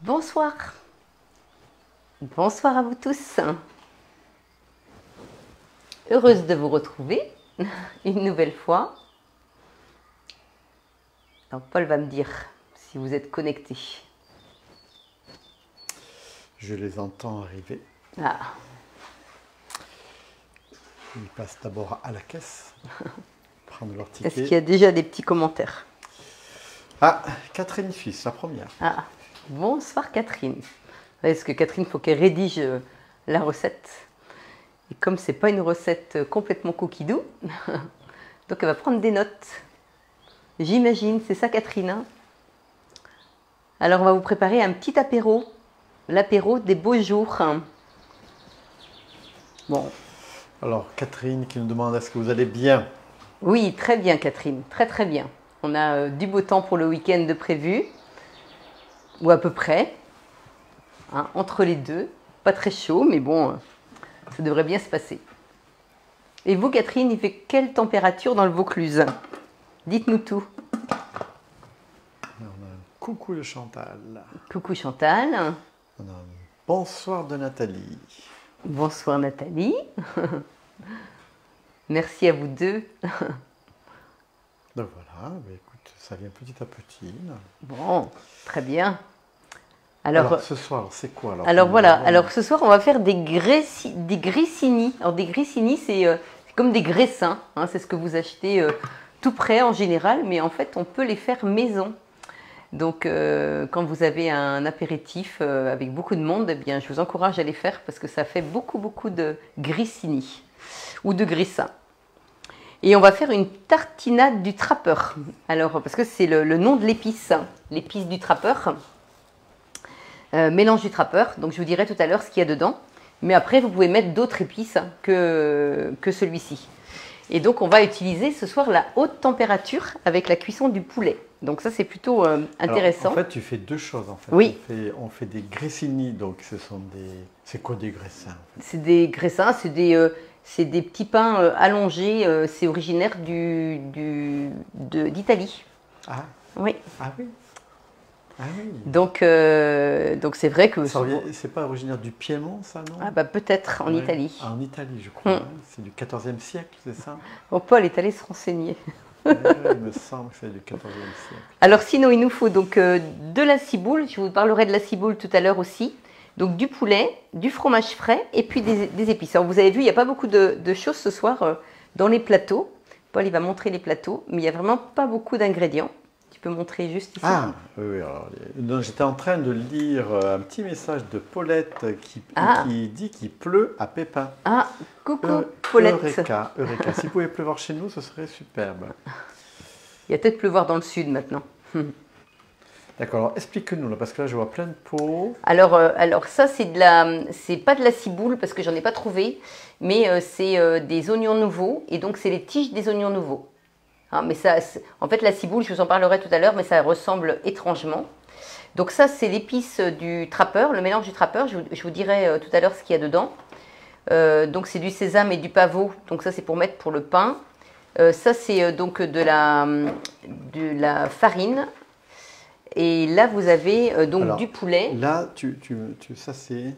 Bonsoir. Bonsoir à vous tous. Heureuse de vous retrouver une nouvelle fois. Alors Paul va me dire si vous êtes connectés. Je les entends arriver. Ah, Ils passent d'abord à la caisse, prendre leur est-ce qu'il y ticket. a déjà des petits commentaires? Ah, Catherine Fils, la première. Ah, bonsoir Catherine. Est-ce que Catherine, il faut qu'elle rédige la recette? Et comme c'est pas une recette complètement coquidou, donc elle va prendre des notes. J'imagine, c'est ça Catherine, hein? Alors on va vous préparer un petit apéro, l'apéro des beaux jours. Bon, Alors, Catherine qui nous demande est-ce que vous allez bien? oui, très bien Catherine, très très bien. On a du beau temps pour le week-end de prévu, ou à peu près, hein, entre les deux. Pas très chaud, mais bon, ça devrait bien se passer. Et vous Catherine, il fait quelle température dans le Vaucluse? Dites-nous tout. On a un coucou de Chantal. Coucou Chantal. On a un bonsoir de Nathalie. Bonsoir Nathalie. Merci à vous deux. Donc voilà, bah écoute, ça vient petit à petit. Là. Bon, très bien. Alors, ce soir, c'est quoi alors voilà, alors ce soir on va faire des grissini. Alors des grissini, c'est comme des graissins, hein, c'est ce que vous achetez tout prêt en général, mais en fait on peut les faire maison. Donc quand vous avez un apéritif avec beaucoup de monde, eh bien, je vous encourage à les faire parce que ça fait beaucoup de grissini ou de grissins. Et on va faire une tartinade du trappeur. Alors, parce que c'est le nom de l'épice, hein, l'épice du trappeur. Mélange du trappeur, donc je vous dirai tout à l'heure ce qu'il y a dedans. Mais après, vous pouvez mettre d'autres épices que celui-ci. Et donc, on va utiliser ce soir la haute température avec la cuisson du poulet. Donc ça, c'est plutôt intéressant. Alors, en fait, tu fais deux choses. En fait. Oui. On fait des grissini, donc ce sont des... C'est quoi des graissins en fait? C'est des graissins, c'est des petits pains allongés. C'est originaire d'Italie. Ah, Oui. ah oui. Ah oui. Donc c'est vrai que... C'est pas originaire du Piémont, ça, non? Ah bah peut-être en Ouais. Italie. Ah, en Italie, je crois. Hein. C'est du XIVe siècle, c'est ça? Oh, Paul est allé se renseigner. Ouais, il me semble que c'est du XIVe siècle. Alors sinon, il nous faut donc de la ciboule. Je vous parlerai de la ciboule tout à l'heure aussi. Donc du poulet, du fromage frais et puis des épices. Alors vous avez vu, il n'y a pas beaucoup de choses ce soir dans les plateaux. Paul, il va montrer les plateaux, mais il n'y a vraiment pas beaucoup d'ingrédients. Tu peux montrer juste ici. Ah, oui, alors, j'étais en train de lire un petit message de Paulette qui dit qu'il pleut à Pépin. Ah, coucou Paulette. Eureka. S'il pouvait pleuvoir chez nous, ce serait superbe. Il y a peut-être pleuvoir dans le sud maintenant. D'accord, alors explique-nous, là, parce que là, je vois plein de pots. Alors ça, c'est pas de la ciboule parce que j'en ai pas trouvé, mais c'est des oignons nouveaux et donc c'est les tiges des oignons nouveaux. Hein, mais ça, en fait, la ciboule, je vous en parlerai tout à l'heure, mais ça ressemble étrangement. Donc ça, c'est l'épice du trappeur, le mélange du trappeur. Je vous dirai tout à l'heure ce qu'il y a dedans. Donc c'est du sésame et du pavot. Donc ça, c'est pour mettre pour le pain. Ça, c'est donc de la farine. Et là, vous avez donc Alors, du poulet. Là, ça c'est...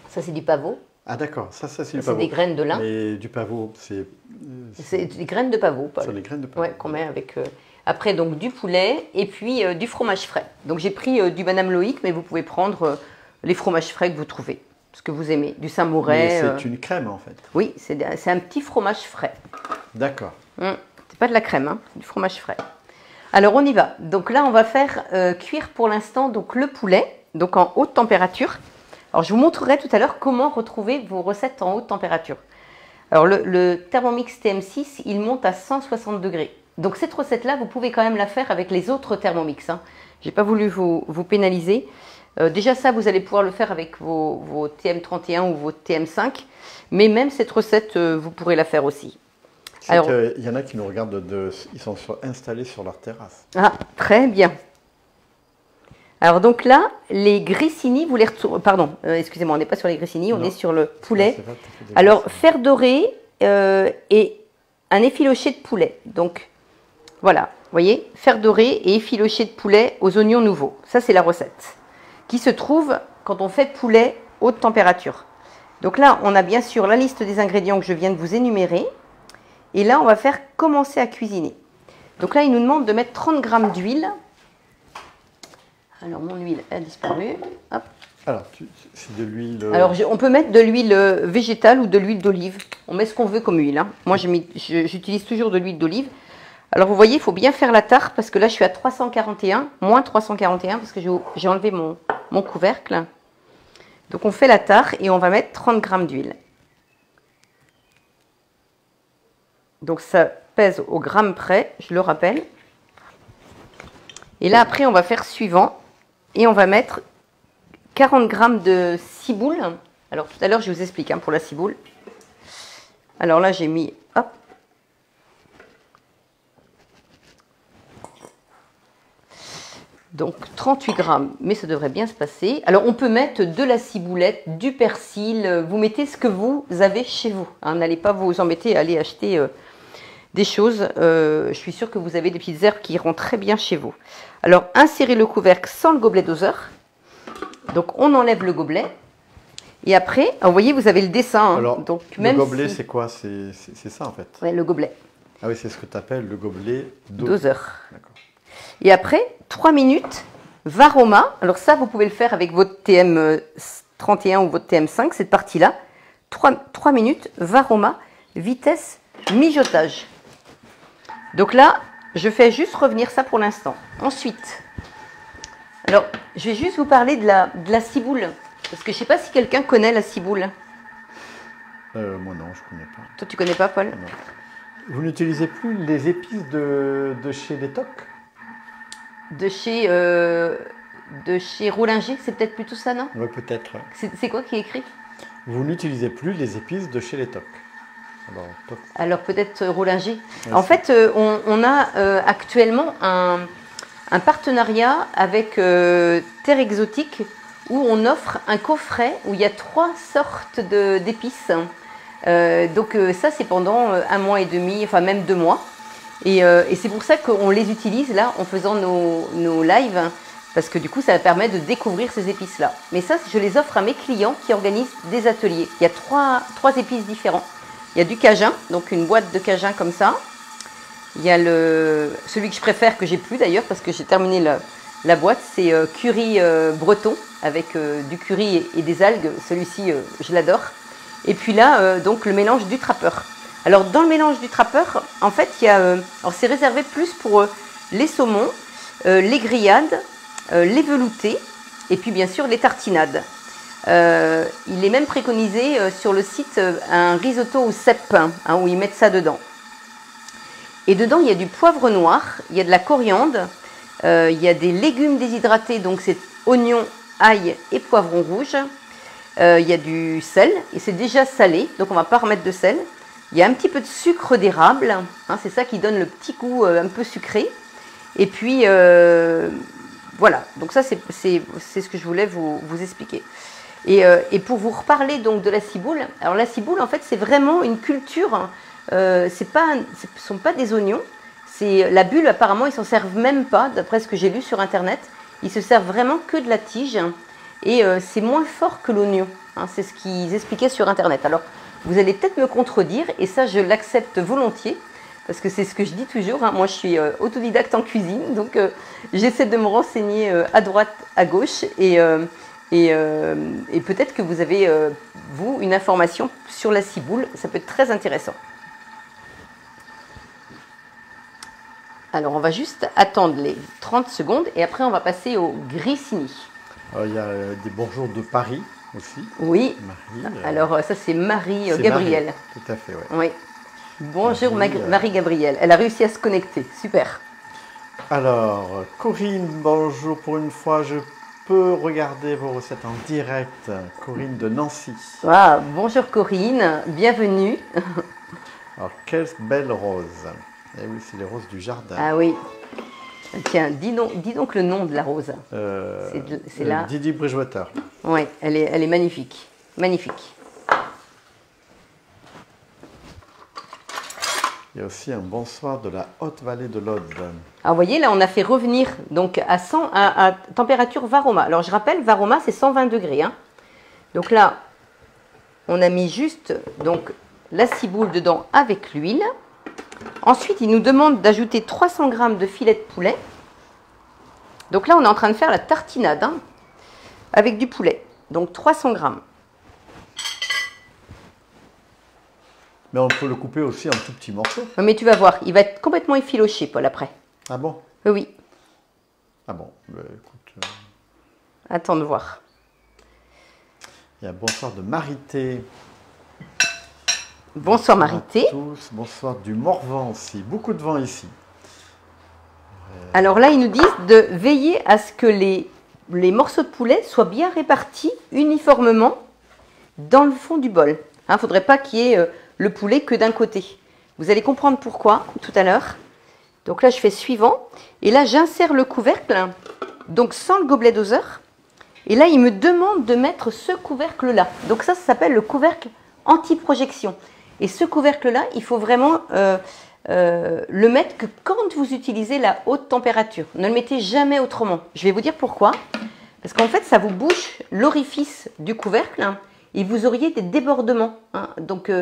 Ça, c'est du pavot. Ah d'accord, ça c'est du C'est pavot. des graines de lin. Mais du pavot, c'est des graines de pavot, Paul. C'est des graines de pavot. Ouais, qu'on met avec... Après, donc, du poulet et puis du fromage frais. Donc, j'ai pris du Madame Loïc, mais vous pouvez prendre les fromages frais que vous trouvez, ce que vous aimez. Du Saint-Mouret. Mais c'est une crème, en fait. Oui, c'est un petit fromage frais. D'accord. C'est pas de la crème, hein, c'est du fromage frais. Alors, on y va. Donc là, on va faire cuire pour l'instant donc le poulet, donc en haute température. Alors, je vous montrerai tout à l'heure comment retrouver vos recettes en haute température. Alors, le Thermomix TM6, il monte à 160 degrés. Donc, cette recette-là, vous pouvez quand même la faire avec les autres Thermomix. Hein. Je n'ai pas voulu vous pénaliser. Déjà, ça, vous allez pouvoir le faire avec vos TM31 ou vos TM5. Mais même cette recette, vous pourrez la faire aussi. Alors, il y en a qui nous regardent, ils sont installés sur leur terrasse. Ah, très bien. Alors donc là, les grissini, vous les retournez... Pardon, excusez-moi, on n'est pas sur les grissini, on est sur le poulet. Alors, fer doré et un effiloché de poulet. Donc, voilà, vous voyez, fer doré et effiloché de poulet aux oignons nouveaux. Ça, c'est la recette qui se trouve quand on fait poulet haute température. Donc là, on a bien sûr la liste des ingrédients que je viens de vous énumérer. Et là, on va faire commencer à cuisiner. Donc là, il nous demande de mettre 30 g d'huile. Alors, mon huile a disparu. Hop. Alors, c'est de l'huile... Alors, on peut mettre de l'huile végétale ou de l'huile d'olive. On met ce qu'on veut comme huile. Hein. Moi, j'utilise toujours de l'huile d'olive. Alors, vous voyez, il faut bien faire la tare parce que là, je suis à 341, moins 341 parce que j'ai enlevé mon couvercle. Donc, on fait la tare et on va mettre 30 g d'huile. Donc, ça pèse au gramme près, je le rappelle. Et là, après, on va faire suivant et on va mettre 40 g de ciboule. Alors, tout à l'heure, je vous explique hein, pour la ciboule. Alors là, j'ai mis, hop. Donc, 38 g, mais ça devrait bien se passer. Alors, on peut mettre de la ciboulette, du persil. Vous mettez ce que vous avez chez vous. Hein, n'allez pas vous embêter à aller acheter des choses. Je suis sûre que vous avez des petites herbes qui iront très bien chez vous. Alors, insérez le couvercle sans le gobelet doseur. Donc, on enlève le gobelet. Et après, vous voyez, vous avez le dessin. Hein. Alors, donc, le gobelet, c'est quoi? C'est ça, en fait? Oui, le gobelet. Ah oui, c'est ce que tu appelles le gobelet doseur. D'accord. Et après, 3 minutes, Varoma. Alors ça, vous pouvez le faire avec votre TM31 ou votre TM5, cette partie-là. 3 minutes, Varoma, vitesse mijotage. Donc là, je fais juste revenir ça pour l'instant. Ensuite, alors, je vais juste vous parler de la ciboule. Parce que je ne sais pas si quelqu'un connaît la ciboule. Moi non, je ne connais pas. Toi, tu ne connais pas, Paul? Non. Vous n'utilisez plus les épices de chez Létoc? De chez Rollinger, c'est peut-être plutôt ça, non? Oui, peut-être. Ouais. C'est quoi qui est écrit? Vous n'utilisez plus les épices de chez Létoc? Alors peut-être Rollinger. Ouais, en fait, on a actuellement un partenariat avec Terre Exotique où on offre un coffret où il y a 3 sortes d'épices. Donc ça, c'est pendant 1 mois et demi, enfin même 2 mois. Et c'est pour ça qu'on les utilise là en faisant nos lives, parce que du coup, ça permet de découvrir ces épices-là. Mais ça, je les offre à mes clients qui organisent des ateliers. Il y a 3 épices différents. Il y a du cajun, donc une boîte de cajun comme ça. Il y a celui que je préfère, que j'ai plus d'ailleurs, parce que j'ai terminé la boîte, c'est curry breton, avec du curry et des algues. Celui-ci, je l'adore. Et puis là, donc le mélange du trappeur. Alors dans le mélange du trappeur, en fait, il y a, alors c'est réservé plus pour les saumons, les grillades, les veloutés, et puis bien sûr les tartinades. Il est même préconisé sur le site un risotto au cèpe, hein, où ils mettent ça dedans. Et dedans, il y a du poivre noir, il y a de la coriandre, il y a des légumes déshydratés, donc c'est oignon, ail et poivron rouge. Il y a du sel, et c'est déjà salé, donc on ne va pas remettre de sel. Il y a un petit peu de sucre d'érable, hein, c'est ça qui donne le petit goût un peu sucré. Et puis, voilà, donc ça c'est ce que je voulais vous expliquer. Et pour vous reparler donc de la ciboule, alors la ciboule en fait c'est vraiment une culture, ce sont pas des oignons, la bulle apparemment ils s'en servent même pas, d'après ce que j'ai lu sur internet, ils se servent vraiment que de la tige et c'est moins fort que l'oignon, hein, c'est ce qu'ils expliquaient sur internet. Alors vous allez peut-être me contredire et ça je l'accepte volontiers, parce que c'est ce que je dis toujours, hein. Moi je suis autodidacte en cuisine, donc j'essaie de me renseigner à droite, à gauche et peut-être que vous avez, vous, une information sur la ciboule. Ça peut être très intéressant. Alors, on va juste attendre les 30 secondes et après, on va passer au grissini. Il y a des bonjours de Paris aussi. Oui. Marie, alors, ça, c'est Marie-Gabrielle. Marie. Tout à fait, oui. Oui. Bonjour Marie-Gabrielle. Elle a réussi à se connecter. Super. Alors, Corinne, bonjour. Pour une fois, je peux regarder vos recettes en direct. Corinne de Nancy. Ah, bonjour Corinne, bienvenue. Alors, quelle belle rose. Eh oui, c'est les roses du jardin. Ah oui. Tiens, dis donc le nom de la rose. C'est là. Didi Bridgewater. Oui, elle est magnifique. Magnifique. Il y a aussi un bonsoir de la haute vallée de l'Aude. Alors, vous voyez, là, on a fait revenir donc à température Varoma. Alors, je rappelle, Varoma, c'est 120 degrés. Hein. Donc là, on a mis juste donc, la ciboule dedans avec l'huile. Ensuite, il nous demande d'ajouter 300 g de filet de poulet. Donc là, on est en train de faire la tartinade hein, avec du poulet. Donc 300 g. Mais on peut le couper aussi en tout petits morceaux. Mais tu vas voir, il va être complètement effiloché, Paul, après. Ah bon? Oui. Ah bon, écoute. Attends de voir. Il y a bonsoir de Marité. Bonsoir Marité. Tous. Bonsoir du Morvan aussi. Beaucoup de vent ici. Alors là, ils nous disent de veiller à ce que les morceaux de poulet soient bien répartis uniformément dans le fond du bol. Il ne faudrait pas qu'il y ait le poulet que d'un côté. Vous allez comprendre pourquoi tout à l'heure. Donc là, je fais suivant. Et là, j'insère le couvercle, donc sans le gobelet doseur. Et là, il me demande de mettre ce couvercle-là. Donc ça s'appelle le couvercle anti-projection. Et ce couvercle-là, il faut vraiment le mettre que quand vous utilisez la haute température. Ne le mettez jamais autrement. Je vais vous dire pourquoi. Parce qu'en fait, ça vous bouche l'orifice du couvercle hein, et vous auriez des débordements. Hein. Donc,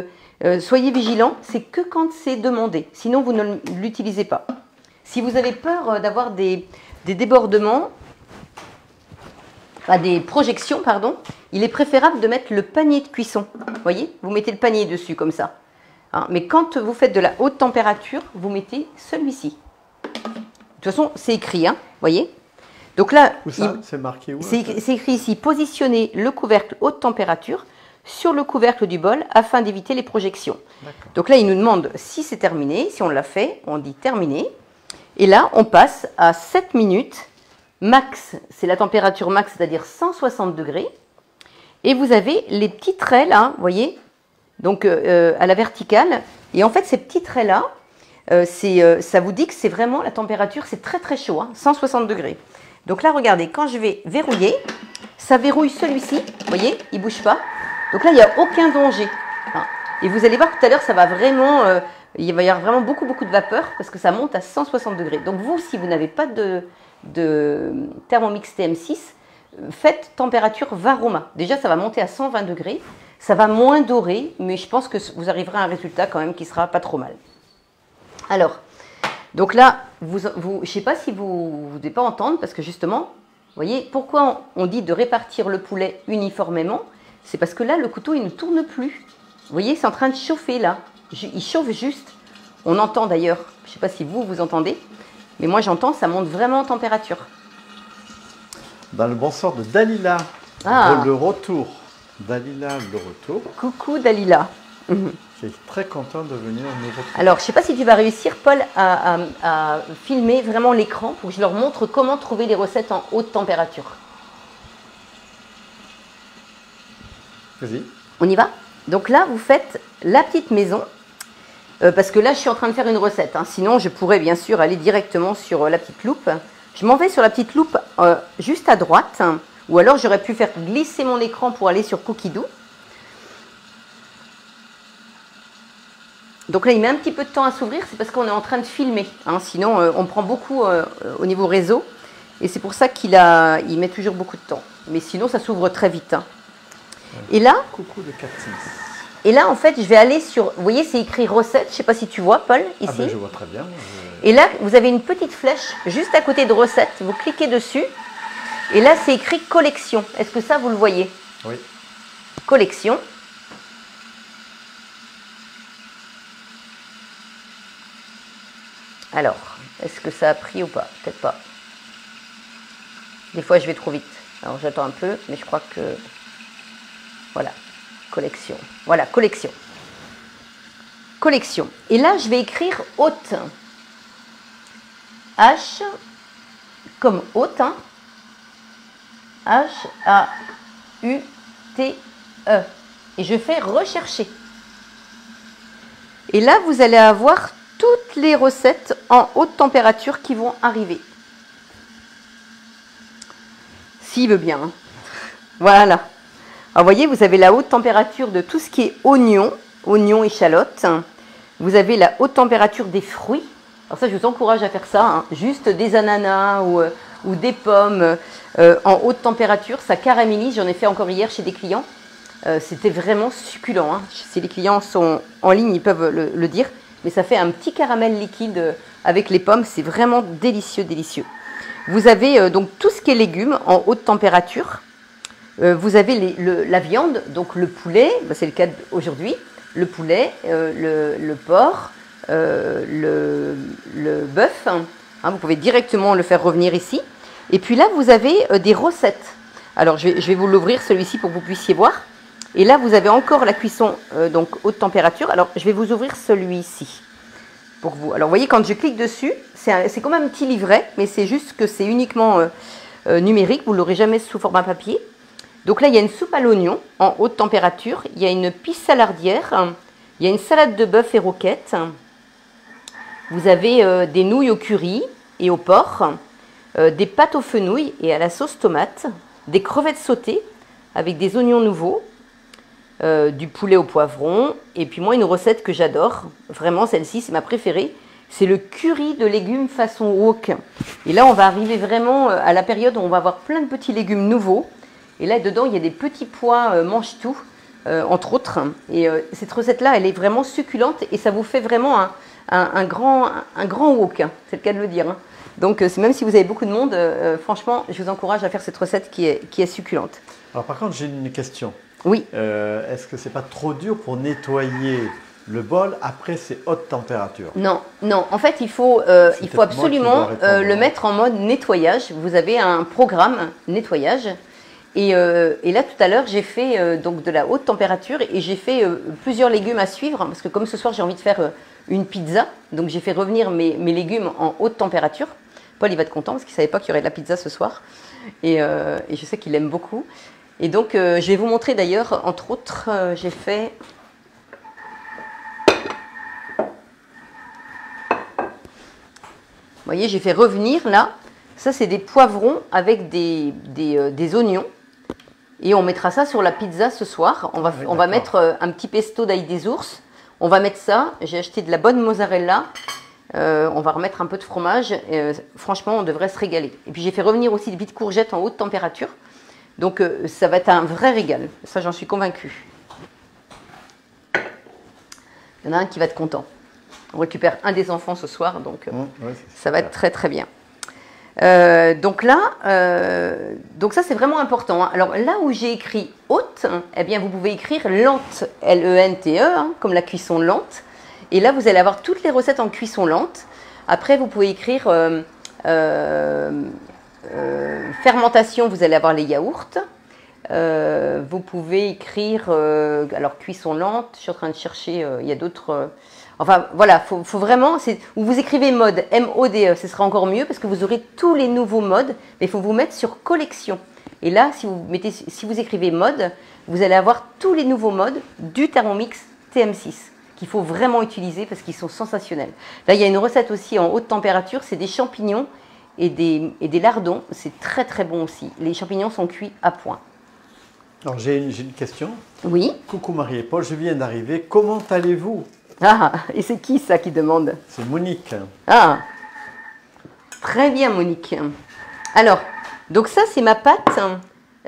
soyez vigilants, c'est que quand c'est demandé. Sinon, vous ne l'utilisez pas. Si vous avez peur d'avoir des débordements, des projections, pardon, il est préférable de mettre le panier de cuisson. Vous voyez, vous mettez le panier dessus comme ça. Hein, mais quand vous faites de la haute température, vous mettez celui-ci. De toute façon, c'est écrit, hein, vous voyez. Donc là, c'est marqué où? C'est écrit ici, positionnez le couvercle haute température sur le couvercle du bol afin d'éviter les projections. Donc là, il nous demande si c'est terminé. Si on l'a fait, on dit terminé. Et là, on passe à 7 minutes. Max, c'est la température max, c'est-à-dire 160 degrés. Et vous avez les petits traits là, vous voyez, donc à la verticale. Et en fait, ces petits traits-là, ça vous dit que c'est vraiment la température, c'est très très chaud, hein, 160 degrés. Donc là, regardez, quand je vais verrouiller, ça verrouille celui-ci, vous voyez, il ne bouge pas. Donc là, il n'y a aucun danger. Hein. Et vous allez voir tout à l'heure, ça va vraiment, il va y avoir vraiment beaucoup de vapeur parce que ça monte à 160 degrés. Donc vous, si vous n'avez pas de Thermomix TM6, faites température Varoma. Déjà, ça va monter à 120 degrés. Ça va moins dorer, mais je pense que vous arriverez à un résultat quand même qui sera pas trop mal. Alors, donc là, je ne sais pas si vous ne devez pas entendre, parce que justement, vous voyez, pourquoi on dit de répartir le poulet uniformément? C'est parce que là, le couteau, il ne tourne plus. Vous voyez, c'est en train de chauffer là. Il chauffe juste. On entend d'ailleurs, je ne sais pas si vous entendez, mais moi j'entends, ça monte vraiment en température. Dans le bonsoir de Dalila, le retour. Dalila, le retour. Coucou Dalila. Je suis très content de venir nous retrouver. Alors, je ne sais pas si tu vas réussir, Paul, à filmer vraiment l'écran pour que je leur montre comment trouver les recettes en haute température. Vas-y. On y va? Donc là, vous faites la petite maison. Parce que là, je suis en train de faire une recette. Hein. Sinon, je pourrais bien sûr aller directement sur la petite loupe. Je m'en vais sur la petite loupe juste à droite. Hein. Ou alors, j'aurais pu faire glisser mon écran pour aller sur Cookidoo. Donc là, il met un petit peu de temps à s'ouvrir. C'est parce qu'on est en train de filmer. Hein. Sinon, on prend beaucoup au niveau réseau. Et c'est pour ça qu'il met toujours beaucoup de temps. Mais sinon, ça s'ouvre très vite. Hein. Et là, coucou de 4-6. Et là, en fait, je vais aller sur... Vous voyez, c'est écrit recette. Je ne sais pas si tu vois, Paul, ici. Ah ben, je vois très bien. Et là, vous avez une petite flèche juste à côté de recette. Vous cliquez dessus. Et là, c'est écrit collection. Est-ce que ça, vous le voyez? Oui. Collection. Alors, est-ce que ça a pris ou pas? Peut-être pas. Des fois, je vais trop vite. Alors, j'attends un peu, mais je crois que... Voilà. Collection. Voilà, collection. Collection. Et là, je vais écrire haute. H comme haute. Hein. H-A-U-T-E. Et je fais rechercher. Et là, vous allez avoir toutes les recettes en haute température qui vont arriver. S'il veut bien. Hein. Voilà. Alors, vous voyez, vous avez la haute température de tout ce qui est oignon, échalote, Vous avez la haute température des fruits. Alors ça, je vous encourage à faire ça, hein. Juste des ananas ou des pommes en haute température. Ça caramélise. J'en ai fait encore hier chez des clients. C'était vraiment succulent, hein. Si les clients sont en ligne, ils peuvent le dire. Mais ça fait un petit caramel liquide avec les pommes. C'est vraiment délicieux, délicieux. Vous avez donc tout ce qui est légumes en haute température. Vous avez la viande, donc le poulet, c'est le cas aujourd'hui, le poulet, le porc, le bœuf. Hein, vous pouvez directement le faire revenir ici. Et puis là, vous avez des recettes. Alors, je vais vous l'ouvrir, celui-ci, pour que vous puissiez voir. Et là, vous avez encore la cuisson donc haute température. Alors, je vais vous ouvrir celui-ci. Pour vous. Alors, vous voyez, quand je clique dessus, c'est comme un petit livret, mais c'est juste que c'est uniquement numérique. Vous ne l'aurez jamais sous format papier. Donc là, il y a une soupe à l'oignon en haute température. Il y a une pisse salardière. Il y a une salade de bœuf et roquette. Vous avez des nouilles au curry et au porc. Des pâtes aux fenouil et à la sauce tomate. Des crevettes sautées avec des oignons nouveaux. Du poulet au poivron, et puis moi une recette que j'adore, vraiment celle-ci c'est ma préférée, c'est le curry de légumes façon wok. Et là on va arriver vraiment à la période où on va avoir plein de petits légumes nouveaux, et là dedans il y a des petits pois mange-tout, entre autres, et cette recette-là elle est vraiment succulente, et ça vous fait vraiment un grand wok, hein, c'est le cas de le dire. Hein. Donc même si vous avez beaucoup de monde, franchement je vous encourage à faire cette recette qui est succulente. Alors par contre j'ai une question. Oui. Est-ce que c'est pas trop dur pour nettoyer le bol après ces hautes températures? Non, non. En fait, il faut absolument le mettre en mode nettoyage. Vous avez un programme nettoyage. Et là, tout à l'heure, j'ai fait donc de la haute température et j'ai fait plusieurs légumes à suivre. Parce que comme ce soir, j'ai envie de faire une pizza. Donc, j'ai fait revenir mes légumes en haute température. Paul, il va être content parce qu'il ne savait pas qu'il y aurait de la pizza ce soir. Et je sais qu'il aime beaucoup. Et donc, je vais vous montrer d'ailleurs, entre autres, j'ai fait... Vous voyez, j'ai fait revenir là, ça c'est des poivrons avec des oignons. Et on mettra ça sur la pizza ce soir. On va mettre un petit pesto d'ail des ours. On va mettre ça, j'ai acheté de la bonne mozzarella. On va remettre un peu de fromage. Franchement, on devrait se régaler. Et puis j'ai fait revenir aussi des petites courgettes en haute température. Donc ça va être un vrai régal, ça j'en suis convaincue. Il y en a un qui va être content. On récupère un des enfants ce soir, donc ça va être très très bien. Donc là, donc ça c'est vraiment important. Hein. Alors là où j'ai écrit haute, eh bien vous pouvez écrire lente, L-E-N-T-E, hein, comme la cuisson lente. Et là vous allez avoir toutes les recettes en cuisson lente. Après vous pouvez écrire... fermentation, vous allez avoir les yaourts. Vous pouvez écrire, alors cuisson lente, je suis en train de chercher, il y a d'autres... enfin voilà, faut vraiment, ou vous écrivez mode, M-O-D-E, ce sera encore mieux parce que vous aurez tous les nouveaux modes, mais il faut vous mettre sur collection. Et là, si vous écrivez mode, vous allez avoir tous les nouveaux modes du Thermomix TM6 qu'il faut vraiment utiliser parce qu'ils sont sensationnels. Là, il y a une recette aussi en haute température, c'est des champignons et des lardons, c'est très très bon aussi. Les champignons sont cuits à point. Alors j'ai une question. Oui. Coucou Marie et Paul, je viens d'arriver. Comment allez-vous? Ah, et c'est qui ça qui demande? C'est Monique. Ah, très bien Monique. Alors, donc ça c'est ma pâte,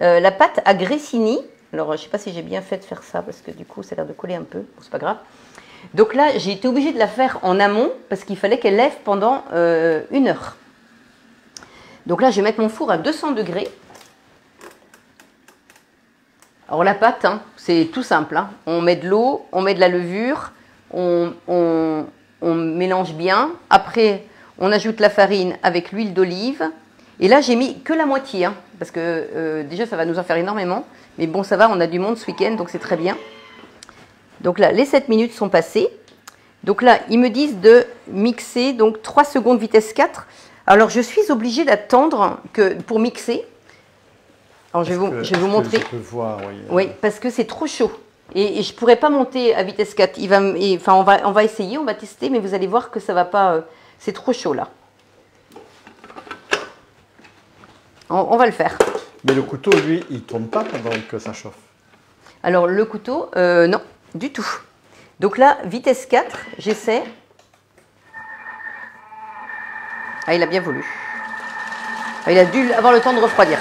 la pâte à grissini. Alors je ne sais pas si j'ai bien fait de faire ça parce que du coup ça a l'air de coller un peu, bon, c'est pas grave. Donc là j'ai été obligée de la faire en amont parce qu'il fallait qu'elle lève pendant 1 heure. Donc là, je vais mettre mon four à 200 degrés. Alors la pâte, hein, c'est tout simple. Hein. On met de l'eau, on met de la levure, on mélange bien. Après, on ajoute la farine avec l'huile d'olive. Et là, j'ai mis que la moitié, hein, parce que déjà, ça va nous en faire énormément. Mais bon, ça va, on a du monde ce week-end, donc c'est très bien. Donc là, les 7 minutes sont passées. Donc là, ils me disent de mixer, donc 3 secondes vitesse 4. Alors, je suis obligée d'attendre pour mixer. Alors, je vais vous montrer. Je peux voir, oui. Oui, parce que c'est trop chaud. Et je ne pourrais pas monter à vitesse 4. On va essayer, on va tester, mais vous allez voir que ça ne va pas... c'est trop chaud, là. On va le faire. Mais le couteau, lui, il ne tourne pas pendant que ça chauffe. Alors, le couteau, non, du tout. Donc là, vitesse 4, j'essaie. Ah, il a bien voulu. Ah, il a dû avoir le temps de refroidir.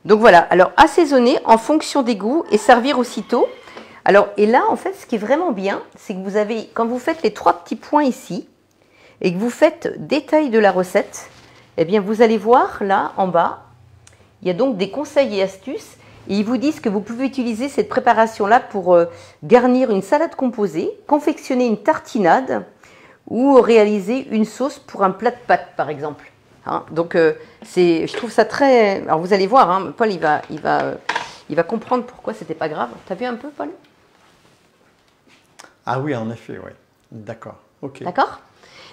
Donc voilà, alors assaisonner en fonction des goûts et servir aussitôt. Alors, et là, en fait, ce qui est vraiment bien, c'est que vous avez, quand vous faites les 3 petits points ici, et que vous faites détail de la recette, eh bien, vous allez voir là, en bas, il y a donc des conseils et astuces, et ils vous disent que vous pouvez utiliser cette préparation-là pour garnir une salade composée, confectionner une tartinade, ou réaliser une sauce pour un plat de pâtes, par exemple. Hein, donc, je trouve ça très... Alors, vous allez voir, hein, Paul, il va comprendre pourquoi c'était pas grave. T'as vu un peu, Paul? Ah oui, en effet, oui. D'accord. Ok. D'accord.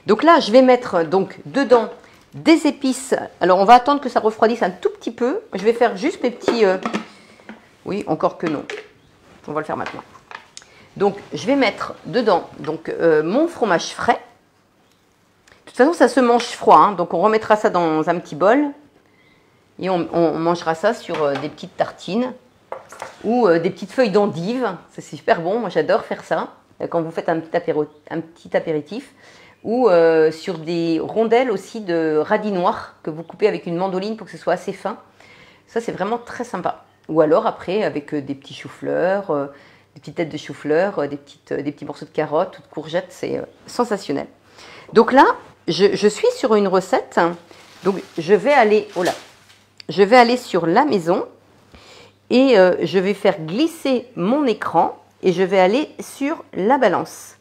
Donc là, je vais mettre donc dedans des épices. Alors, on va attendre que ça refroidisse un tout petit peu. Je vais faire juste mes petits... Oui, encore que non. On va le faire maintenant. Donc, je vais mettre dedans donc, mon fromage frais. De toute façon, ça se mange froid. Hein, donc, on remettra ça dans un petit bol. Et on mangera ça sur des petites tartines ou des petites feuilles d'endive. C'est super bon. Moi, j'adore faire ça quand vous faites un petit apéritif. Ou sur des rondelles aussi de radis noirs que vous coupez avec une mandoline pour que ce soit assez fin. Ça, c'est vraiment très sympa. Ou alors, après, avec des petits choux-fleurs, des petites têtes de chou-fleur, des petits morceaux de carottes ou de courgettes. C'est sensationnel. Donc là, je suis sur une recette. Donc, je vais aller sur la maison et je vais faire glisser mon écran et je vais aller sur la balance.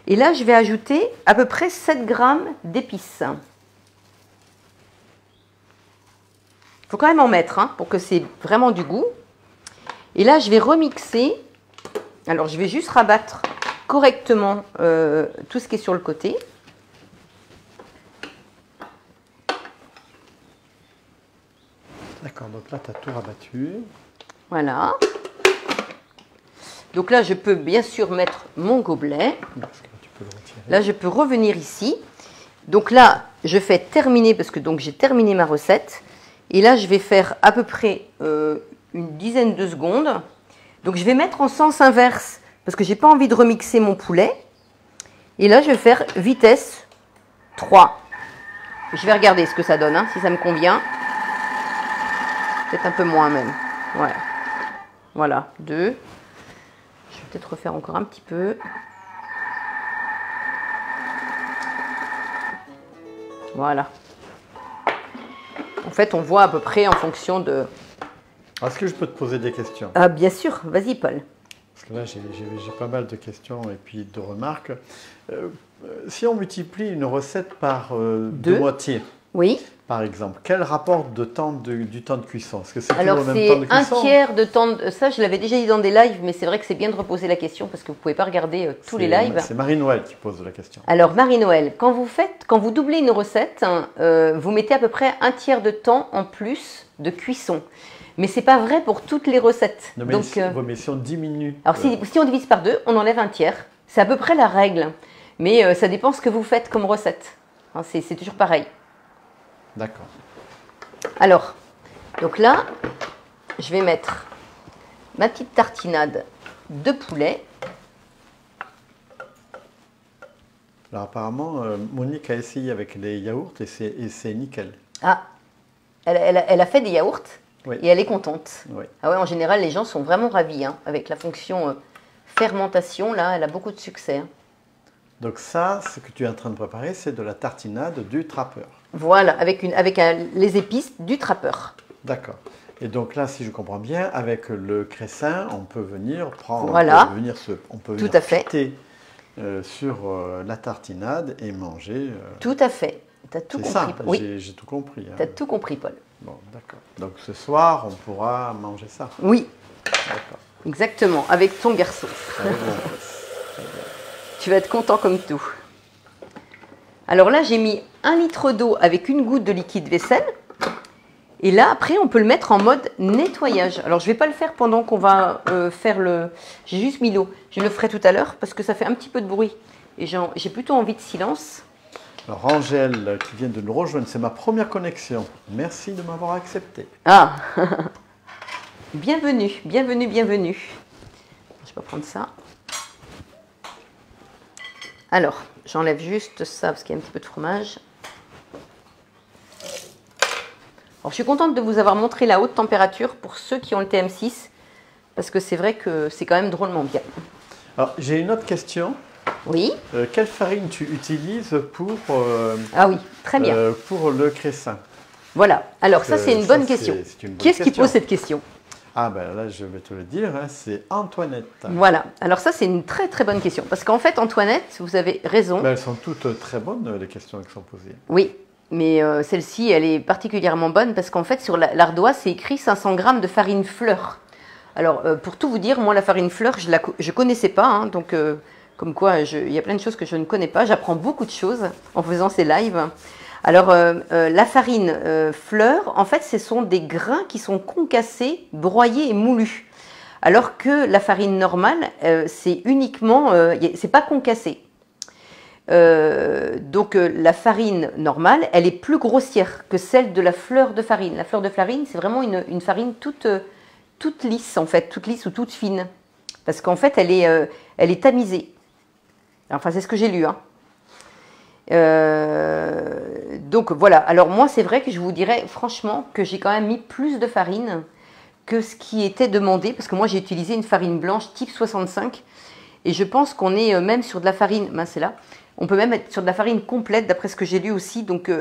Et là, je vais ajouter à peu près 7 grammes d'épices. Il faut quand même en mettre hein, pour que c'est vraiment du goût. Et là, je vais remixer. Alors, je vais juste rabattre correctement tout ce qui est sur le côté. D'accord, donc là, tu as tout rabattu. Voilà. Donc là, je peux bien sûr mettre mon gobelet. Là, je peux revenir ici. Donc là, je fais terminer parce que donc j'ai terminé ma recette. Et là, je vais faire à peu près une dizaine de secondes. Donc, je vais mettre en sens inverse parce que j'ai pas envie de remixer mon poulet. Et là, je vais faire vitesse 3. Je vais regarder ce que ça donne, hein, si ça me convient. Peut-être un peu moins même. Ouais. Voilà, 2. Je vais peut-être refaire encore un petit peu. Voilà. En fait, on voit à peu près en fonction de... Est-ce que je peux te poser des questions? Ah, bien sûr, vas-y Paul. Parce que là, j'ai pas mal de questions et puis de remarques. Si on multiplie une recette par deux moitiés, oui. Par exemple, quel rapport de temps du temps de cuisson? Est-ce que c'est alors toujours le même temps de cuisson? C'est un tiers de temps de... Ça, je l'avais déjà dit dans des lives, mais c'est vrai que c'est bien de reposer la question parce que vous ne pouvez pas regarder tous les lives. C'est Marie-Noël qui pose la question. Alors, Marie-Noël, quand vous doublez une recette, vous mettez à peu près un tiers de temps en plus de cuisson. Mais ce n'est pas vrai pour toutes les recettes. Non, mais, donc, mais si on diminue... Alors, si on divise par 2, on enlève un tiers. C'est à peu près la règle. Mais ça dépend ce que vous faites comme recette. Hein, c'est toujours pareil. D'accord. Alors, donc là, je vais mettre ma petite tartinade de poulet. Alors apparemment, Monique a essayé avec les yaourts et c'est nickel. Ah, elle a fait des yaourts oui. Et elle est contente. Oui. Ah ouais, en général, les gens sont vraiment ravis hein, avec la fonction fermentation. Là, elle a beaucoup de succès. Hein. Donc ça, ce que tu es en train de préparer, c'est de la tartinade du trappeur. Voilà, avec les épices du trappeur. D'accord. Et donc là, si je comprends bien, avec le cressin, on peut venir prendre, voilà. on peut tout à fait sur la tartinade et manger. Tout à fait. Tu as tout compris, Paul. Oui, j'ai tout compris. Hein. Tu as tout compris, Paul. Bon, d'accord. Donc ce soir, on pourra manger ça. Oui. D'accord. Exactement, avec ton garçon. Bon. Tu vas être content comme tout. Alors là, j'ai mis 1 litre d'eau avec une goutte de liquide vaisselle. Et là, après, on peut le mettre en mode nettoyage. Alors, je ne vais pas le faire pendant qu'on va faire le... J'ai juste mis l'eau. Je le ferai tout à l'heure parce que ça fait un petit peu de bruit. Et j'ai plutôt envie de silence. Alors, Angèle, qui vient de nous rejoindre, c'est ma première connexion. Merci de m'avoir accepté. Ah Bienvenue, bienvenue, bienvenue. Je vais prendre ça. Alors, j'enlève juste ça parce qu'il y a un petit peu de fromage. Alors, je suis contente de vous avoir montré la haute température pour ceux qui ont le TM6 parce que c'est vrai que c'est quand même drôlement bien. Alors, j'ai une autre question. Oui. Quelle farine tu utilises pour, ah oui, très bien. Pour le cressin? Voilà. Alors, ça, c'est une bonne question. Qui est-ce qui pose cette question? Ah ben là, je vais te le dire, hein, c'est Antoinette. Voilà. Alors ça, c'est une très très bonne question. Parce qu'en fait, Antoinette, vous avez raison. Ben, elles sont toutes très bonnes, les questions qui sont posées. Oui, mais celle-ci, elle est particulièrement bonne parce qu'en fait, sur l'ardoise, c'est écrit 500 g de farine fleur. Alors, pour tout vous dire, moi, la farine fleur, je ne connaissais pas. Hein, donc, comme quoi, il y a plein de choses que je ne connais pas. J'apprends beaucoup de choses en faisant ces lives. Alors, la farine fleur, en fait, ce sont des grains qui sont concassés, broyés et moulus. Alors que la farine normale, c'est uniquement, c'est pas concassé. Donc, la farine normale, elle est plus grossière que celle de la fleur de farine. La fleur de farine, c'est vraiment une farine toute lisse, en fait, toute lisse ou toute fine. Parce qu'en fait, elle est tamisée. Enfin, c'est ce que j'ai lu, hein. Donc voilà, alors moi c'est vrai que je vous dirais franchement que j'ai quand même mis plus de farine que ce qui était demandé, parce que moi j'ai utilisé une farine blanche type 65 et je pense qu'on est même sur de la farine, ben c'est là, on peut même être sur de la farine complète d'après ce que j'ai lu aussi, donc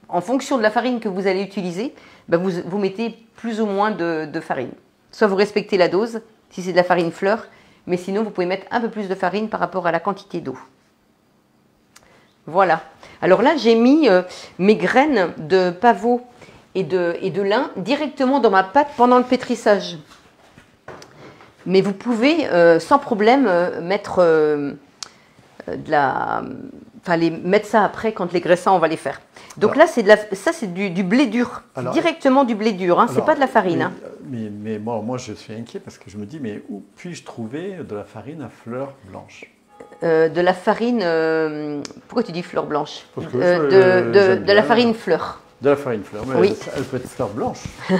en fonction de la farine que vous allez utiliser, ben vous mettez plus ou moins de farine. Soit vous respectez la dose, si c'est de la farine fleur, mais sinon vous pouvez mettre un peu plus de farine par rapport à la quantité d'eau. Voilà. Alors là, j'ai mis mes graines de pavot et de lin directement dans ma pâte pendant le pétrissage. Mais vous pouvez sans problème mettre mettre ça après quand les graissins, on va les faire. Donc là, c'est du blé dur. Alors, directement du blé dur, hein, c'est pas de la farine. Mais moi, je suis inquiet parce que je me dis, mais où puis-je trouver de la farine à fleurs blanches? De la farine, pourquoi tu dis fleur blanche? De la farine fleur. De la farine fleur, mais oui. Elle peut être fleur blanche. Je ne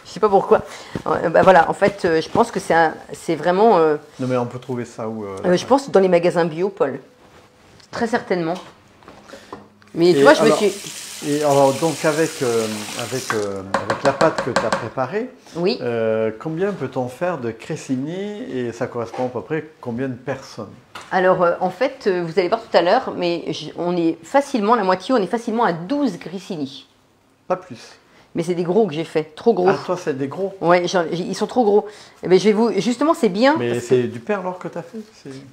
sais pas pourquoi. Ben voilà, en fait, je pense que c'est vraiment... Non mais on peut trouver ça où je pense dans les magasins bio, Paul. Très certainement. Mais tu vois, je me suis... Et alors, donc avec la pâte que tu as préparée, oui. Combien peut-on faire de cressini et ça correspond à peu près combien de personnes? Alors, en fait, vous allez voir tout à l'heure, mais on est facilement, la moitié, on est facilement à 12 grissini. Pas plus. Mais c'est des gros que j'ai fait, trop gros. Ah, toi, c'est des gros? Oui, ils sont trop gros. Mais justement, c'est bien. Mais c'est du perlor que tu as fait?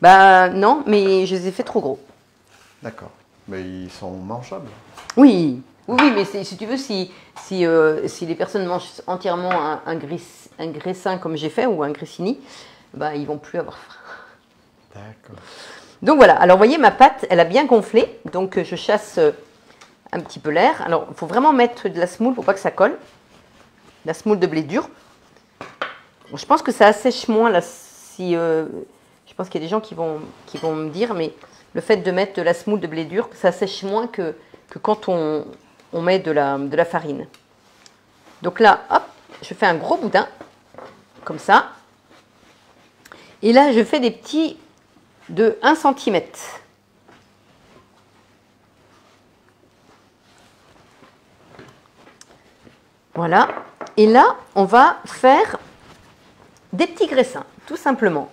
Bah non, mais je les ai fait trop gros. D'accord. Mais ils sont mangeables? Oui, mais si tu veux, si les personnes mangent entièrement un graissin comme j'ai fait, ou un grissini, bah, ils ne vont plus avoir faim. D'accord. Donc voilà, alors vous voyez, ma pâte, elle a bien gonflé, donc je chasse un petit peu l'air. Alors, il faut vraiment mettre de la semoule pour pas que ça colle. De la semoule de blé dur. Bon, je pense que ça assèche moins, là, je pense qu'il y a des gens qui vont me dire, mais le fait de mettre de la semoule de blé dur, ça assèche moins que quand on met de la farine. Donc là, hop, je fais un gros boudin, comme ça. Et là, je fais des petits de 1 cm. Voilà. Et là, on va faire des petits graissins, tout simplement.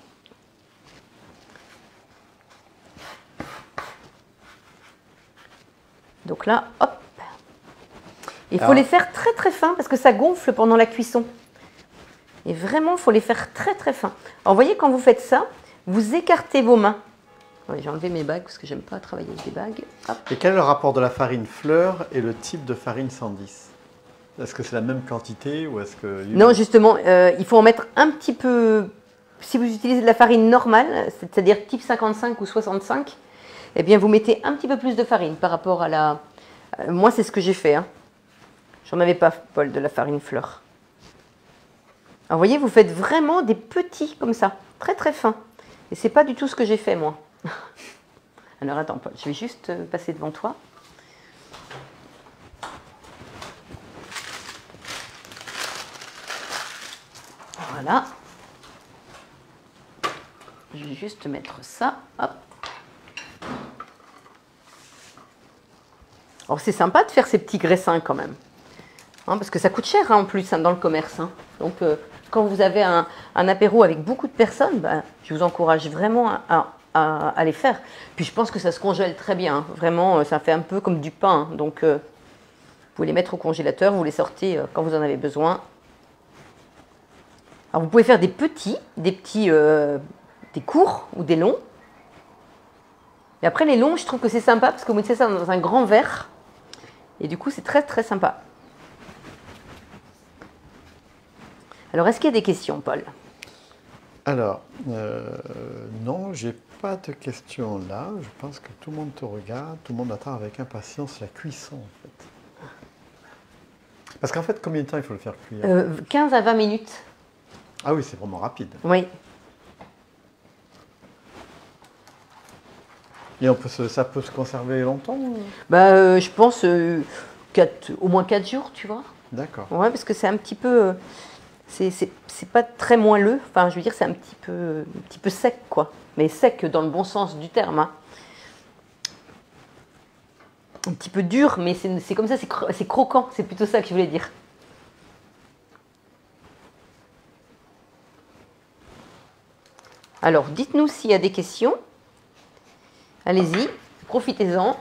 Donc là, hop. Il faut les faire très très fins parce que ça gonfle pendant la cuisson. Et vraiment, il faut les faire très très fins. Alors, vous voyez, quand vous faites ça, vous écartez vos mains. J'ai enlevé mes bagues parce que j'aime pas travailler avec des bagues. Hop. Et quel est le rapport de la farine fleur et le type de farine 110? Est-ce que c'est la même quantité ou est-ce que... Non, justement, il faut en mettre un petit peu... Si vous utilisez de la farine normale, c'est-à-dire type 55 ou 65, eh bien, vous mettez un petit peu plus de farine par rapport à la... Moi, c'est ce que j'ai fait. Hein. J'en avais pas, Paul, de la farine fleur. Alors, vous voyez, vous faites vraiment des petits comme ça, très très fins. Et c'est pas du tout ce que j'ai fait, moi. Alors, attends, Paul, je vais juste passer devant toi. Voilà. Je vais juste mettre ça. Hop. Alors c'est sympa de faire ces petits graissins quand même. Hein, parce que ça coûte cher hein, en plus hein, dans le commerce. Hein. Donc quand vous avez un apéro avec beaucoup de personnes, bah, je vous encourage vraiment à les faire. Puis je pense que ça se congèle très bien. Hein. Vraiment, ça fait un peu comme du pain. Hein. Donc vous pouvez les mettre au congélateur, vous les sortez quand vous en avez besoin. Alors vous pouvez faire des petits, des courts ou des longs. Et après les longs, je trouve que c'est sympa parce que vous mettez ça dans un grand verre. Et du coup, c'est très très sympa. Alors, est-ce qu'il y a des questions, Paul? Alors, non, j'ai pas de questions là. Je pense que tout le monde te regarde, tout le monde attend avec impatience la cuisson en fait. Parce qu'en fait, combien de temps il faut le faire cuire? 15 à 20 minutes. Ah oui, c'est vraiment rapide. Oui. Et ça peut se conserver longtemps? Bah, je pense au moins 4 jours, tu vois. D'accord. Ouais, parce que c'est un petit peu... c'est pas très moelleux. Enfin, je veux dire, c'est un petit peu sec, quoi. Mais sec dans le bon sens du terme. Hein. Un petit peu dur, mais c'est comme ça, c'est croquant. C'est plutôt ça que je voulais dire. Alors, dites-nous s'il y a des questions. Allez-y, profitez-en.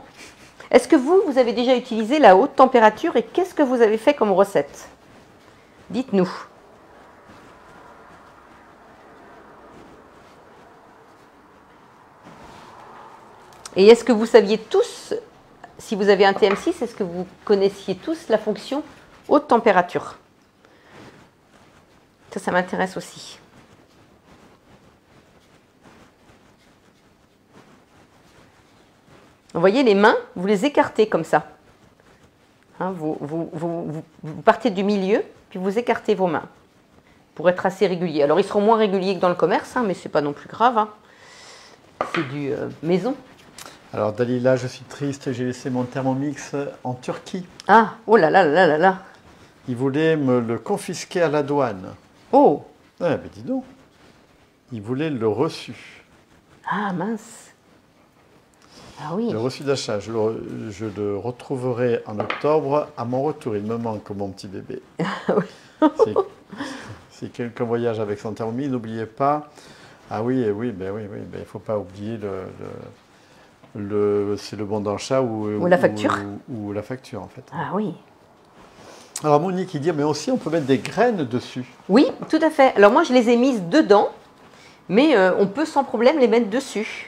Est-ce que vous avez déjà utilisé la haute température et qu'est-ce que vous avez fait comme recette? Dites-nous. Et est-ce que vous saviez tous, si vous avez un TM6, est-ce que vous connaissiez tous la fonction haute température? Ça m'intéresse aussi. Vous voyez, les mains, vous les écartez comme ça. Hein, vous partez du milieu, puis vous écartez vos mains pour être assez régulier. Alors, ils seront moins réguliers que dans le commerce, hein, mais ce n'est pas non plus grave. Hein. C'est du maison. Alors, Dalila, je suis triste, j'ai laissé mon Thermomix en Turquie. Ah, oh là là là là là. Ils voulaient me le confisquer à la douane. Oh. Ah, ben dis donc. Ils voulaient le reçu. Ah, mince. Ah oui. Le reçu d'achat, je le retrouverai en octobre à mon retour. Il me manque mon petit bébé. Si quelqu'un voyage avec son Thermomix, n'oubliez pas. Ah oui, oui, ben oui, il ne faut pas oublier c'est le bon d'achat ou la facture. Ou la facture en fait. Ah oui. Alors Monique, il dit, mais aussi on peut mettre des graines dessus. Oui, tout à fait. Alors moi, je les ai mises dedans, mais on peut sans problème les mettre dessus.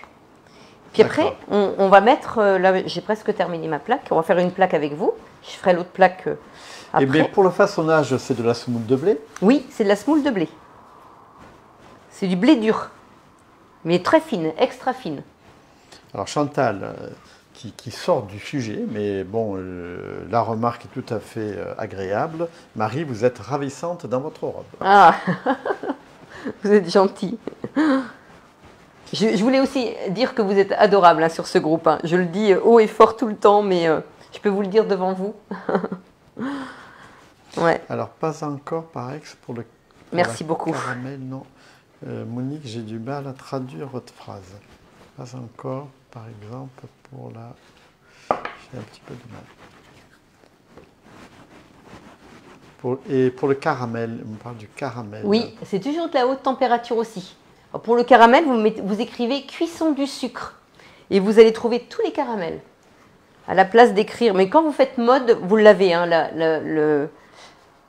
Puis après, on va mettre, là j'ai presque terminé ma plaque, on va faire une plaque avec vous, je ferai l'autre plaque après. Et bien pour le façonnage, c'est de la semoule de blé? Oui, c'est de la semoule de blé. C'est du blé dur, mais très fine, extra fine. Alors Chantal, qui sort du sujet, mais bon, la remarque est tout à fait agréable. Marie, vous êtes ravissante dans votre robe. Ah, vous êtes gentille. Je voulais aussi dire que vous êtes adorable hein, sur ce groupe. Hein. Je le dis haut et fort tout le temps, mais je peux vous le dire devant vous. Ouais. Alors, pas encore par ex pour le Merci beaucoup. Caramel, non. Monique, j'ai du mal à traduire votre phrase. Pas encore, par exemple, pour la... J'ai un petit peu de mal. Et pour le caramel, on parle du caramel. Oui, c'est toujours de la haute température aussi. Alors pour le caramel, vous écrivez cuisson du sucre et vous allez trouver tous les caramels à la place d'écrire. Mais quand vous faites mode, vous l'avez, hein,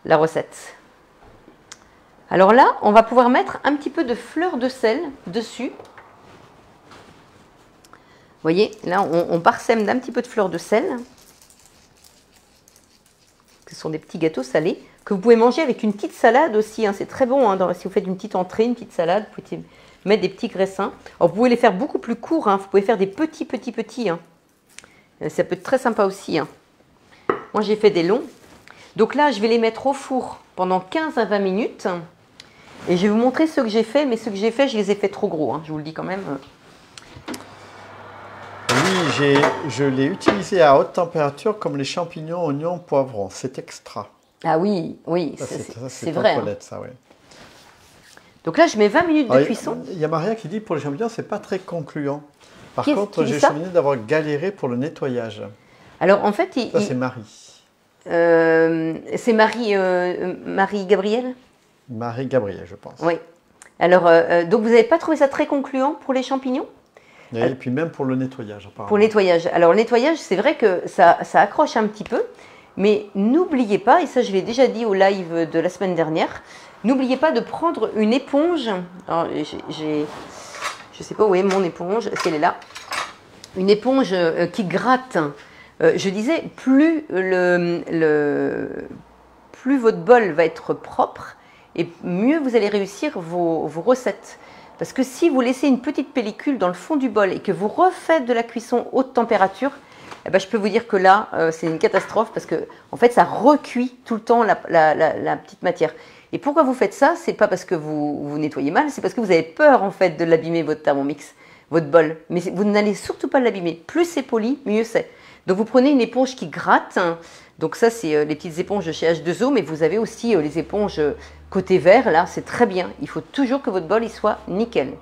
la recette. Alors là, on va pouvoir mettre un petit peu de fleur de sel dessus. Vous voyez, là, on parsème d'un petit peu de fleur de sel. Ce sont des petits gâteaux salés que vous pouvez manger avec une petite salade aussi. Hein. C'est très bon hein, si vous faites une petite entrée, une petite salade. Vous pouvez mettre des petits graissins. Alors, vous pouvez les faire beaucoup plus courts. Hein. Vous pouvez faire des petits. Hein. Ça peut être très sympa aussi. Hein. Moi, j'ai fait des longs. Donc là, je vais les mettre au four pendant 15 à 20 minutes. Et je vais vous montrer ceux que j'ai fait. Mais ceux que j'ai fait, je les ai fait trop gros. Hein. Je vous le dis quand même. Oui, je l'ai utilisé à haute température comme les champignons, oignons, poivrons. C'est extra. Ah oui, oui, c'est vrai. Hein. Ça, oui. Donc là, je mets 20 minutes de cuisson. Il y a Maria qui dit pour les champignons, c'est pas très concluant. Par Qui contre, dit j'ai ça souvenir d'avoir galéré pour le nettoyage. Alors en fait, Ça, c'est Marie. c'est Marie-Gabrielle? Marie-Gabrielle, je pense. Oui. Alors, donc vous n'avez pas trouvé ça très concluant pour les champignons? Et puis même pour le nettoyage, apparemment. Pour le nettoyage. Alors, le nettoyage, c'est vrai que ça accroche un petit peu, mais n'oubliez pas, et ça je l'ai déjà dit au live de la semaine dernière, n'oubliez pas de prendre une éponge. Alors, je ne sais pas où est mon éponge, est-ce qu'elle est là? Une éponge qui gratte. Je disais, plus votre bol va être propre, et mieux vous allez réussir vos recettes. Parce que si vous laissez une petite pellicule dans le fond du bol et que vous refaites de la cuisson haute température, eh ben, je peux vous dire que là, c'est une catastrophe parce que en fait, ça recuit tout le temps la petite matière. Et pourquoi vous faites ça? C'est pas parce que vous nettoyez mal, c'est parce que vous avez peur en fait de l'abîmer, votre Thermomix, votre bol. Mais vous n'allez surtout pas l'abîmer. Plus c'est poli, mieux c'est. Donc vous prenez une éponge qui gratte. Donc ça, c'est les petites éponges de chez H2O, mais vous avez aussi les éponges côté vert, là, c'est très bien. Il faut toujours que votre bol il soit nickel.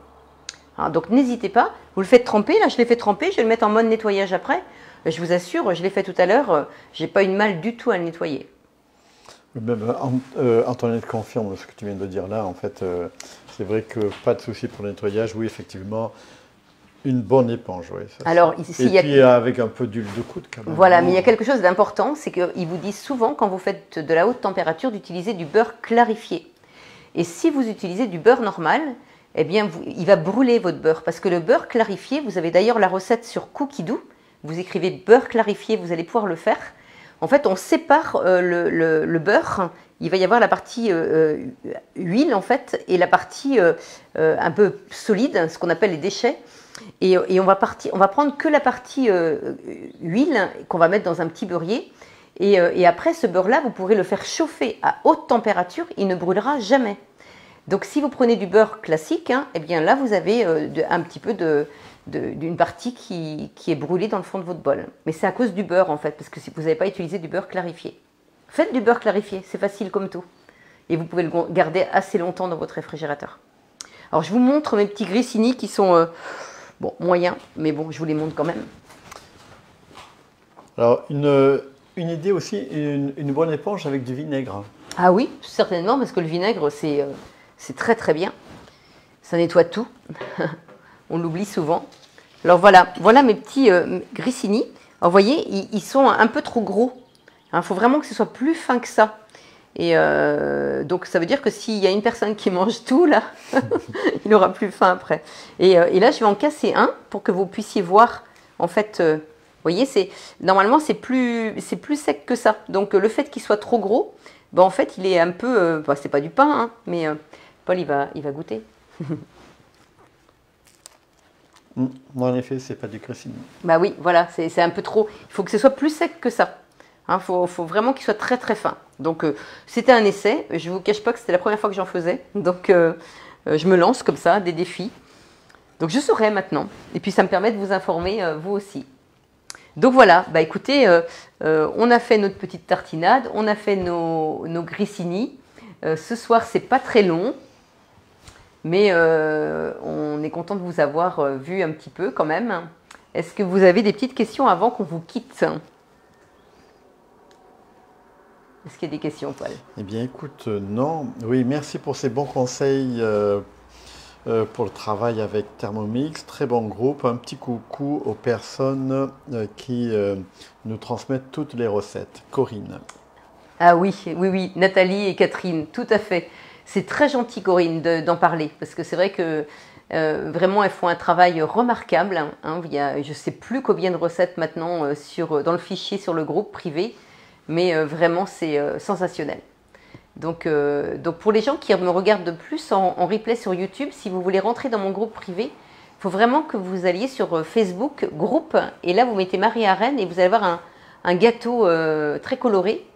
Hein, donc n'hésitez pas, vous le faites tremper, là je l'ai fait tremper, je vais le mettre en mode nettoyage après. Je vous assure, je l'ai fait tout à l'heure, j'ai pas eu de mal du tout à le nettoyer. Même Antoinette confirme ce que tu viens de dire là, en fait, c'est vrai que pas de souci pour le nettoyage, oui, effectivement. Une bonne éponge, oui. Alors, et puis avec un peu d'huile de coude quand même. Voilà, mais il y a quelque chose d'important, c'est qu'ils vous disent souvent, quand vous faites de la haute température, d'utiliser du beurre clarifié. Et si vous utilisez du beurre normal, eh bien, il va brûler votre beurre. Parce que le beurre clarifié, vous avez d'ailleurs la recette sur Cookidoo, vous écrivez beurre clarifié, vous allez pouvoir le faire. En fait, on sépare le beurre, il va y avoir la partie huile, en fait, et la partie un peu solide, ce qu'on appelle les déchets. Et on va prendre que la partie huile qu'on va mettre dans un petit beurrier. Et après, ce beurre-là, vous pourrez le faire chauffer à haute température, il ne brûlera jamais. Donc, si vous prenez du beurre classique, hein, eh bien là, vous avez un petit peu d'une partie qui est brûlée dans le fond de votre bol. Mais c'est à cause du beurre, en fait, parce que si vous n'avez pas utilisé du beurre clarifié. Faites du beurre clarifié, c'est facile comme tout. Et vous pouvez le garder assez longtemps dans votre réfrigérateur. Alors, je vous montre mes petits grissini qui sont... bon, moyen, mais bon, je vous les montre quand même. Alors, une idée aussi, une bonne éponge avec du vinaigre. Ah oui, certainement, parce que le vinaigre, c'est très très bien. Ça nettoie tout. On l'oublie souvent. Alors voilà mes petits grissini. Alors, vous voyez, ils sont un peu trop gros. Il faut vraiment que ce soit plus fin que ça. Et donc ça veut dire que s'il y a une personne qui mange tout là, il aura plus faim après. Et là je vais en casser un pour que vous puissiez voir. En fait, vous voyez, normalement c'est plus sec que ça. Donc le fait qu'il soit trop gros, ben, en fait il est un peu, c'est pas du pain, hein, mais Paul il va goûter. En effet, c'est pas du grissini. Bah oui, voilà, c'est un peu trop. Il faut que ce soit plus sec que ça. Il faut vraiment qu'il soit très très fin. Donc c'était un essai, je ne vous cache pas que c'était la première fois que j'en faisais. Donc je me lance comme ça, des défis. Donc je saurai maintenant. Et puis ça me permet de vous informer, vous aussi. Donc voilà, bah écoutez, on a fait notre petite tartinade, on a fait nos grissini. Ce soir, c'est pas très long. Mais on est content de vous avoir vu un petit peu quand même. Est-ce que vous avez des petites questions avant qu'on vous quitte ? Est-ce qu'il y a des questions, Paul? Eh bien, écoute, non. Oui, merci pour ces bons conseils pour le travail avec Thermomix. Très bon groupe. Un petit coucou aux personnes qui nous transmettent toutes les recettes. Corinne. Ah oui, Nathalie et Catherine, tout à fait. C'est très gentil, Corinne, d'en parler. Parce que c'est vrai que vraiment, elles font un travail remarquable. Hein. Il y a, je ne sais plus combien de recettes maintenant dans le fichier sur le groupe privé. Mais vraiment, c'est sensationnel. Donc pour les gens qui me regardent de plus en replay sur YouTube, si vous voulez rentrer dans mon groupe privé, il faut vraiment que vous alliez sur Facebook, groupe, et là vous mettez Marie Arène et vous allez avoir un gâteau très coloré.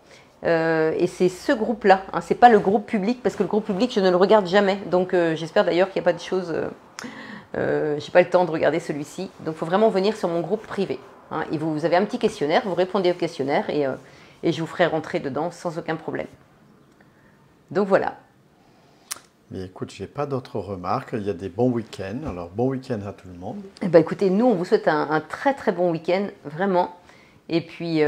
Et c'est ce groupe-là, hein, c'est pas le groupe public, parce que le groupe public, je ne le regarde jamais. Donc j'espère d'ailleurs qu'il n'y a pas de choses... j'ai pas le temps de regarder celui-ci. Donc il faut vraiment venir sur mon groupe privé. Hein, et vous avez un petit questionnaire, vous répondez au questionnaire et je vous ferai rentrer dedans sans aucun problème. Donc voilà. Mais écoute, j'ai pas d'autres remarques. Il y a des bons week-ends. Alors, bon week-end à tout le monde. Eh ben, écoutez, nous, on vous souhaite un très très bon week-end, vraiment. Et puis,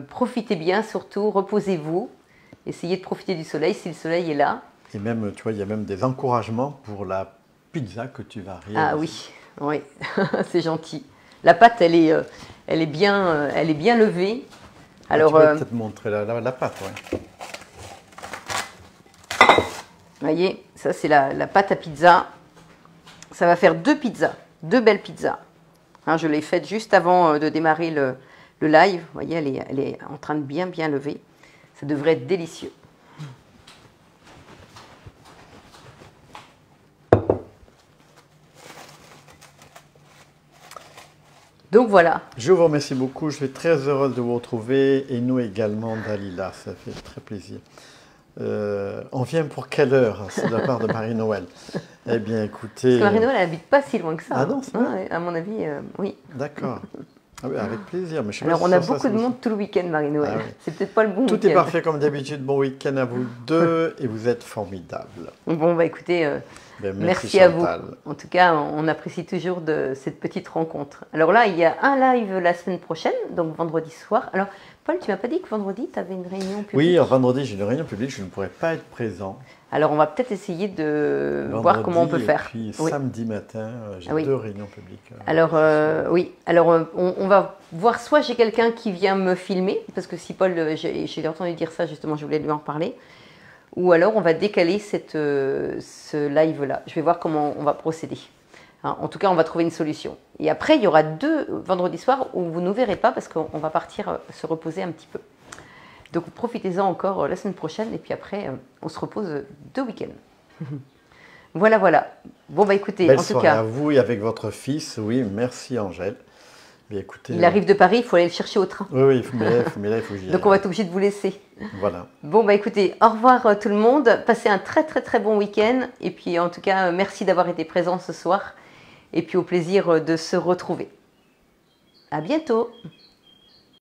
profitez bien, surtout, reposez-vous. Essayez de profiter du soleil si le soleil est là. Et même, tu vois, il y a même des encouragements pour la pizza que tu vas réaliser. Ah oui, oui, c'est gentil. La pâte, elle est bien levée. Alors, tu peux peut-être montrer la pâte, ouais. voyez, ça c'est la pâte à pizza. Ça va faire 2 pizzas, 2 belles pizzas. Hein, je l'ai faite juste avant de démarrer le live. Vous voyez, elle est en train de bien lever. Ça devrait être délicieux. Donc voilà. Je vous remercie beaucoup. Je suis très heureuse de vous retrouver. Et nous également, Dalila. Ça fait très plaisir. On vient pour quelle heure? C'est de la part de Marie-Noël. Eh bien, écoutez... Parce que Marie-Noël, elle n'habite pas si loin que ça. Ah non, c'est vrai? À mon avis, oui. D'accord. Ah oui, avec plaisir. Mais je sais Alors, pas on si a ça, beaucoup de monde tout le week-end, Marie-Noël. Ah oui. C'est peut-être pas le bon Tout week-end. est parfait comme d'habitude. Bon week-end à vous deux et vous êtes formidables. Bon, bah écoutez, Ben, merci à vous. Chantal. En tout cas, on apprécie toujours de cette petite rencontre. Alors là, il y a un live la semaine prochaine, donc vendredi soir. Alors, Paul, tu m'as pas dit que vendredi, tu avais une réunion publique? Oui, vendredi, j'ai une réunion publique. Je ne pourrai pas être présent. Alors, on va peut-être essayer de voir Vendredi, comment on peut faire. Et puis Oui. samedi matin, j'ai Oui. 2 réunions publiques. Alors, oui. Alors, on va voir, soit j'ai quelqu'un qui vient me filmer, parce que si Paul, j'ai entendu dire ça, justement, je voulais lui en reparler. Ou alors, on va décaler ce live-là. Je vais voir comment on va procéder. Hein, en tout cas, on va trouver une solution. Et après, il y aura 2 vendredis soirs où vous ne nous verrez pas parce qu'on va partir se reposer un petit peu. Donc, profitez-en encore la semaine prochaine. Et puis après, on se repose 2 week-ends. Voilà, voilà. Bon, bah écoutez, Belle en tout soirée cas, à vous et avec votre fils. Oui, merci Angèle. Mais écoutez, il arrive de Paris, il faut aller le chercher au train. Oui, oui, mais là, il faut que j'y aille. Donc, on va être obligé de vous laisser. Voilà. Bon, bah écoutez, au revoir tout le monde. Passez un très très très bon week-end. Et puis en tout cas, merci d'avoir été présents ce soir. Et puis au plaisir de se retrouver. À bientôt.